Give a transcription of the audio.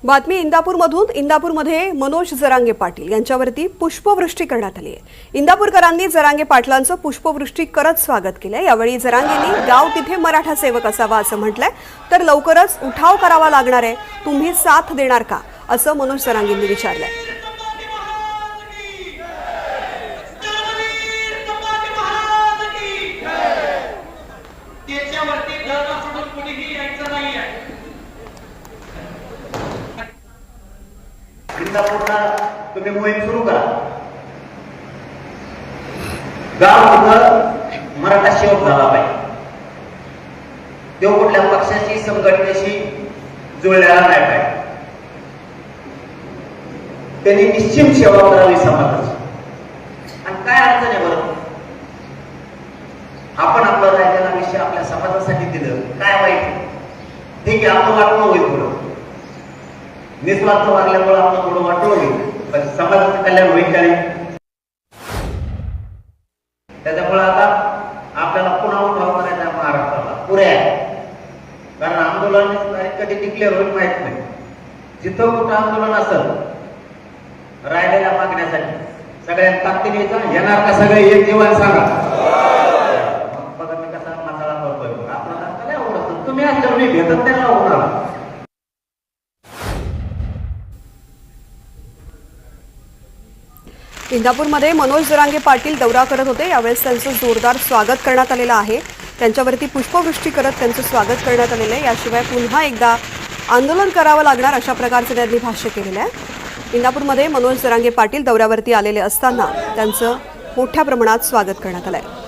बातमी इंदापूरमधून। इंदापूरमध्ये मनोज जरांगे पाटील यांच्यावरती पुष्पवृष्टी करण्यात आली आहे। इंदापूरकरांनी जरांगे पाटलांचं पुष्पवृष्टी करत स्वागत केलंय। यावेळी जरांगेंनी गाव तिथे मराठा सेवक असावा असं म्हटलंय, तर लवकरच उठाव करावा लागणार आहे, तुम्ही साथ देणार का असं मनोज जरांगेंनी विचारलंय। इंदापूरला तुम्ही मोहीम सुरू करा। गाव तिथं मराठा सेवक झाला पाहिजे। तो कुठल्या पक्षाची संघटनेशी जुळलेला नाही पाहिजे। त्यांनी निश्चित सेवा करावी समाजाची। आणि काय अडचण आहे बरं, आपण आपलं राहिलेला विषय आपल्या समाजासाठी दिलं, काय वाईट? ठीक आहे, आपलं वाटणं होईल थोडं, निस्वार्थ वागल्यामुळे आपलं थोडं वाटलं होईल, पण समाजाचं कल्याण होईल का नाही? त्याच्यामुळे आता आपल्याला पुन्हा उठाव करायचा महाराष्ट्राला पुरे आहे। कारण आंदोलन कधी डिक्लेअर होईल माहित नाही। जिथं कुठं आंदोलन असेल राहिलेल्या मागण्यासाठी सगळ्यांनी ताकदीने येणार का? सगळे एक जीवन सांगा। बघा मी कसा मसाला करतोय, आपल्याला काय आवडत तुम्ही असल्यावर मी भेटत नाही ना होणार। इंदापूरमध्ये मनोज जरांगे पाटील दौरा करत होते। यावेळेस त्यांचं जोरदार स्वागत करण्यात आलेलं आहे। त्यांच्यावरती पुष्पवृष्टी करत त्यांचं स्वागत करण्यात आलेलं आहे। याशिवाय पुन्हा एकदा आंदोलन करावं लागणार अशा प्रकारचं त्यांनी भाष्य केलेलं आहे। इंदापूरमध्ये मनोज जरांगे पाटील दौऱ्यावरती आलेले असताना त्यांचं मोठ्या प्रमाणात स्वागत करण्यात आलं आहे।